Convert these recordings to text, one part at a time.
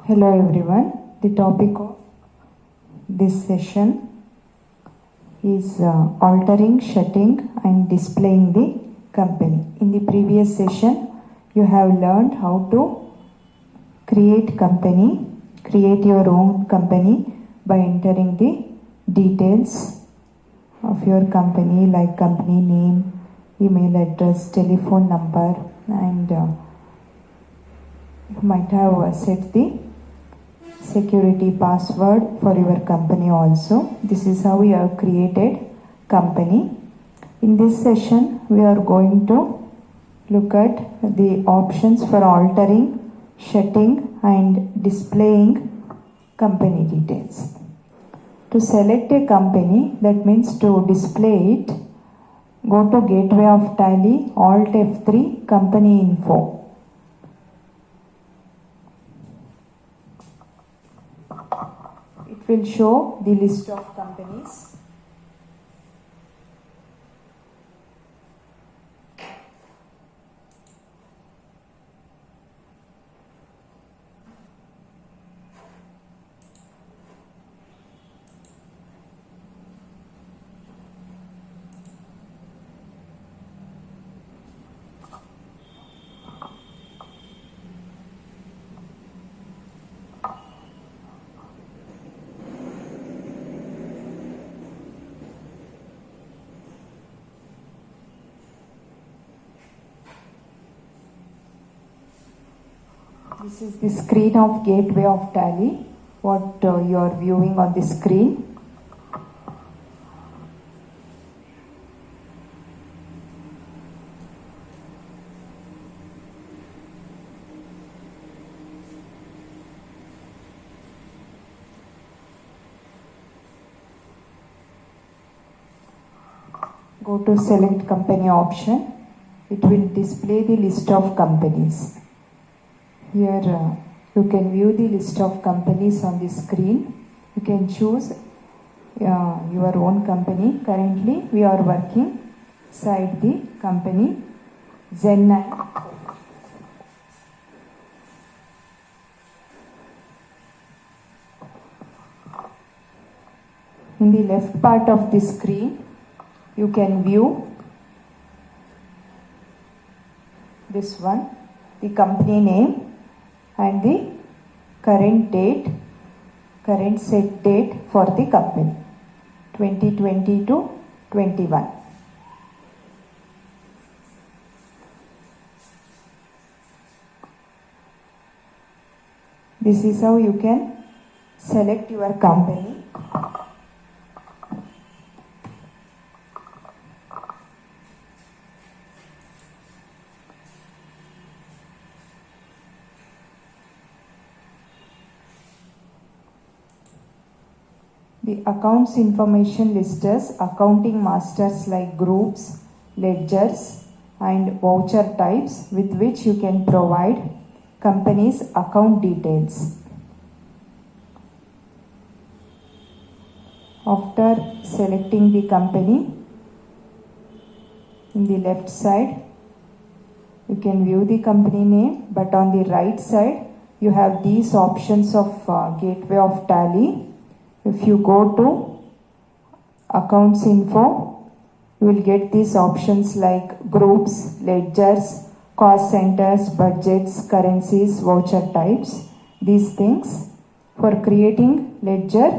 Hello everyone. The topic of this session is altering, shutting and displaying the company. In the previous session, you have learned how to create your own company by entering the details of your company like company name, email address, telephone number, and you might have set the security password for your company also. This is how we have created company. In this session, we are going to look at the options for altering, shutting and displaying company details. To select a company, that means to display it, go to Gateway of Tally, Alt F3, Company Info. It will show the list of companies. This is the screen of Gateway of Tally, what you are viewing on the screen. Go to Select Company option. It will display the list of companies. Here you can view the list of companies on the screen. You can choose your own company. Currently we are working inside the company Zen9. In the left part of the screen, you can view this one, the company name and the current set date for the company, 2020 to 21. This is how you can select your company. The accounts information lists accounting masters like groups, ledgers and voucher types with which you can provide company's account details. After selecting the company, in the left side you can view the company name, but on the right side you have these options of Gateway of Tally. If you go to accounts info, you will get these options like groups, ledgers, cost centers, budgets, currencies, voucher types. These things. For creating ledger,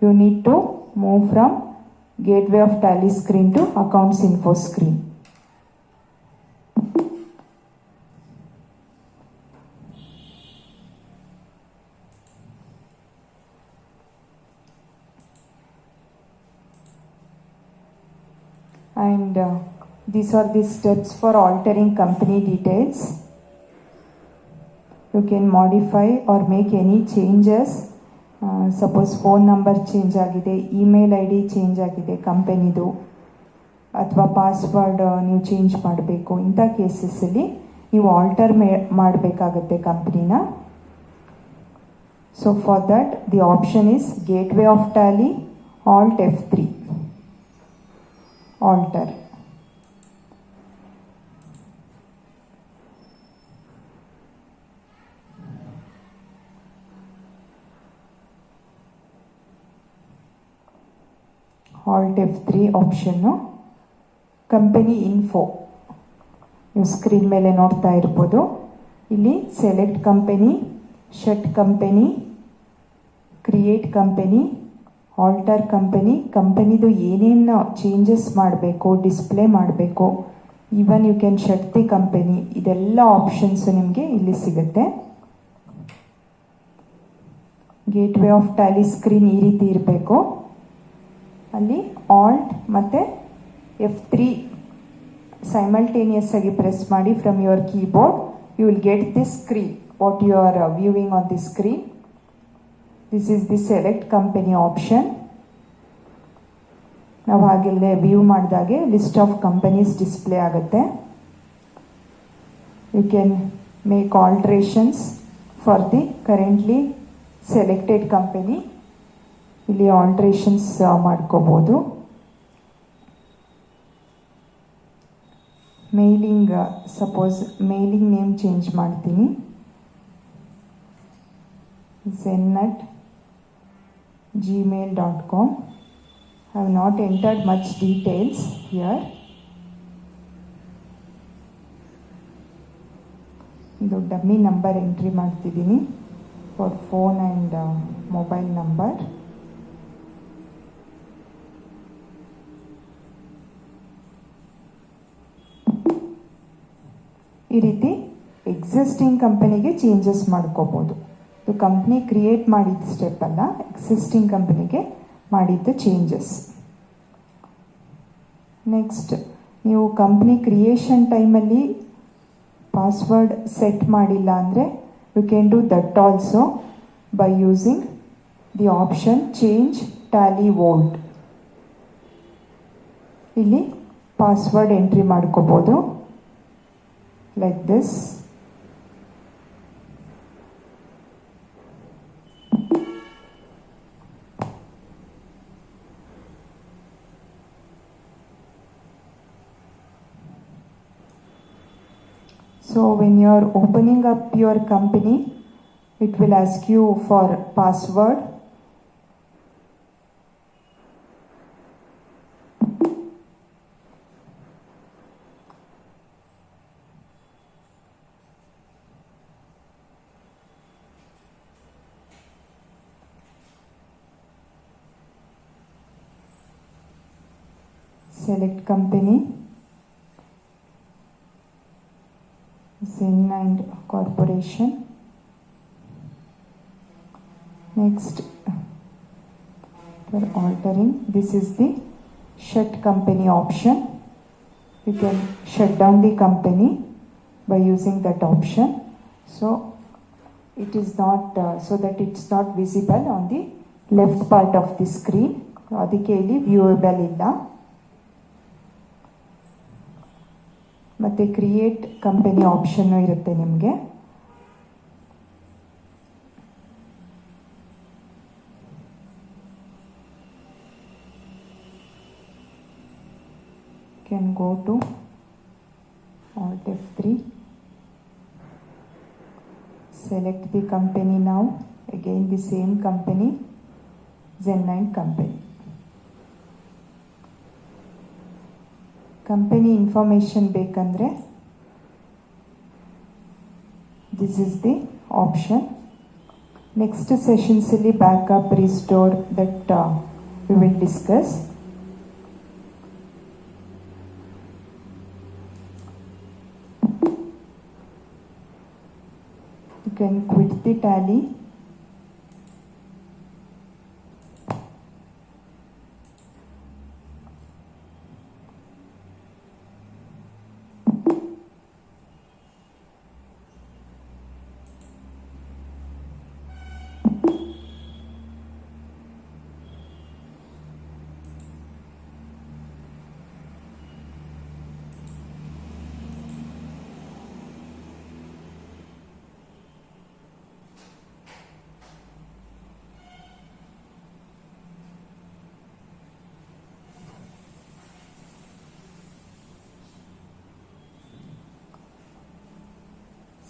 you need to move from Gateway of Tally screen to accounts info screen. And these are the steps for altering company details. You can modify or make any changes. Suppose phone number change agide, email ID change agide companyದು ಅಥವಾ password ನೀವು change ಮಾಡಬೇಕು. ಇಂಥ ಕೇಸಸ್ಸಲ್ಲಿ ನೀವು alter ಮಾಡಬೇಕಾಗುತ್ತೆ ಕಂಪ್ನಿನ. So for that the option is Gateway of Tally, Alt F3. Alter. Alt F3 ಆಪ್ಷನ್ನು. Company info ನೀವು screen ಮೇಲೆ ನೋಡ್ತಾ ಇರ್ಬೋದು. ಇಲ್ಲಿ select company, shut company, create company, alter company, ಕಂಪನಿದು ಏನೇನು ಚೇಂಜಸ್ ಮಾಡಬೇಕು, ಡಿಸ್ಪ್ಲೇ ಮಾಡಬೇಕು, even you can shut the company, ಇದೆಲ್ಲ ಆಪ್ಷನ್ಸು ನಿಮಗೆ ಇಲ್ಲಿ ಸಿಗುತ್ತೆ. ಗೇಟ್ವೇ ಆಫ್ ಟ್ಯಾಲಿ ಸ್ಕ್ರೀನ್ ಈ ರೀತಿ ಇರಬೇಕು. ಅಲ್ಲಿ ಆಲ್ಟ್ ಮತ್ತು F3 ಸೈಮಲ್ಟೇನಿಯಸ್ ಆಗಿ ಪ್ರೆಸ್ ಮಾಡಿ from your keyboard. You will get this screen what you are viewing on the screen. This is the select company option. ನಾವು ಹಾಗೆಲ್ಲೇ ವ್ಯೂ ಮಾಡಿದಾಗೆ ಲಿಸ್ಟ್ ಆಫ್ ಕಂಪನೀಸ್ ಡಿಸ್ಪ್ಲೇ ಆಗುತ್ತೆ. You can make alterations for the currently selected company. ಇಲ್ಲಿ alterations ಮಾಡ್ಕೋಬೋದು. Mailing, suppose mailing name change ಮಾಡ್ತೀನಿ. zen@gmail.com. I have not entered much details here. ಇದು dummy number entry ಮಾಡ್ತಿದ್ದೀನಿ for phone and mobile number. ಈ ರೀತಿ existing ಕಂಪನಿಗೆ changes ಮಾಡ್ಕೋಬೋದು. ಇದು ಕಂಪ್ನಿ ಕ್ರಿಯೇಟ್ ಮಾಡಿದ ಸ್ಟೆಪ್ ಅಲ್ಲ, ಎಕ್ಸಿಸ್ಟಿಂಗ್ ಕಂಪನಿಗೆ ಮಾಡಿದ್ದು ಚೇಂಜಸ್. ನೆಕ್ಸ್ಟ್, ನೀವು ಕಂಪ್ನಿ ಕ್ರಿಯೇಷನ್ ಟೈಮಲ್ಲಿ ಪಾಸ್ವರ್ಡ್ ಸೆಟ್ ಮಾಡಿಲ್ಲ ಅಂದರೆ you can do that also by using the option change Tally Vault. ಇಲ್ಲಿ ಪಾಸ್ವರ್ಡ್ ಎಂಟ್ರಿ ಮಾಡ್ಕೋಬೋದು like this. So when you are opening up your company, it will ask you for password. Select company, Zen and Corporation. Next, for altering, this is the shut company option. You can shut down the company by using that option. So it is not so that it's not visible on the left part of the screen. ಅದಕ್ಕೆ ಇಲ್ಲಿ viewable ಇಲ್ಲ. ಮತ್ತು create company option ಇರುತ್ತೆ ನಿಮಗೆ. Can go to Alt F3, select the company now, again the same company, Zen9 company. Company information ಬೇಕಂದರೆ this is the option. Next ಸೆಷನ್ಸಲ್ಲಿ backup, restore that we will discuss. You can quit the Tally.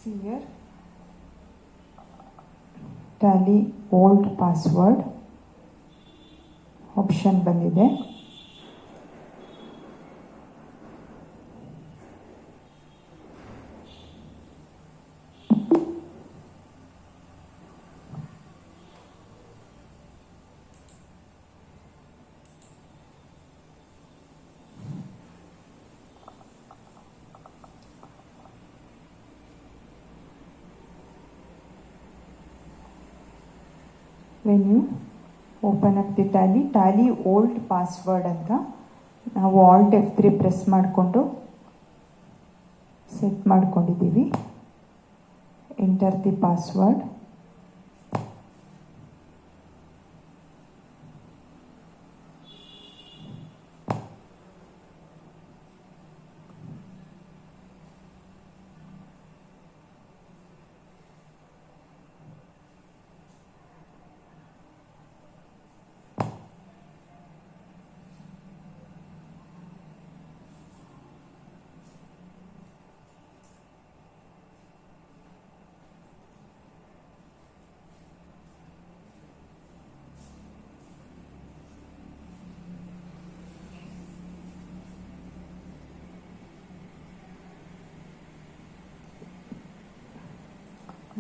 See here, tally old password option ಬಂದಿದೆ. when you open up the tally old password ಅಂತ ನಾವು Alt F3 press ಮಾಡಿಕೊಂಡು set ಮಾಡ್ಕೊಂಡಿದ್ದೀವಿ. Enter the password.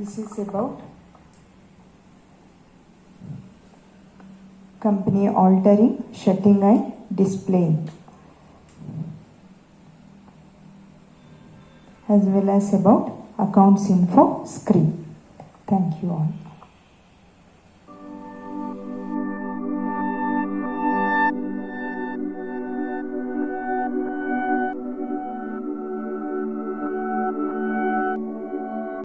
This is about company altering, shutting and displaying, as well as about accounts info screen. Thank you all.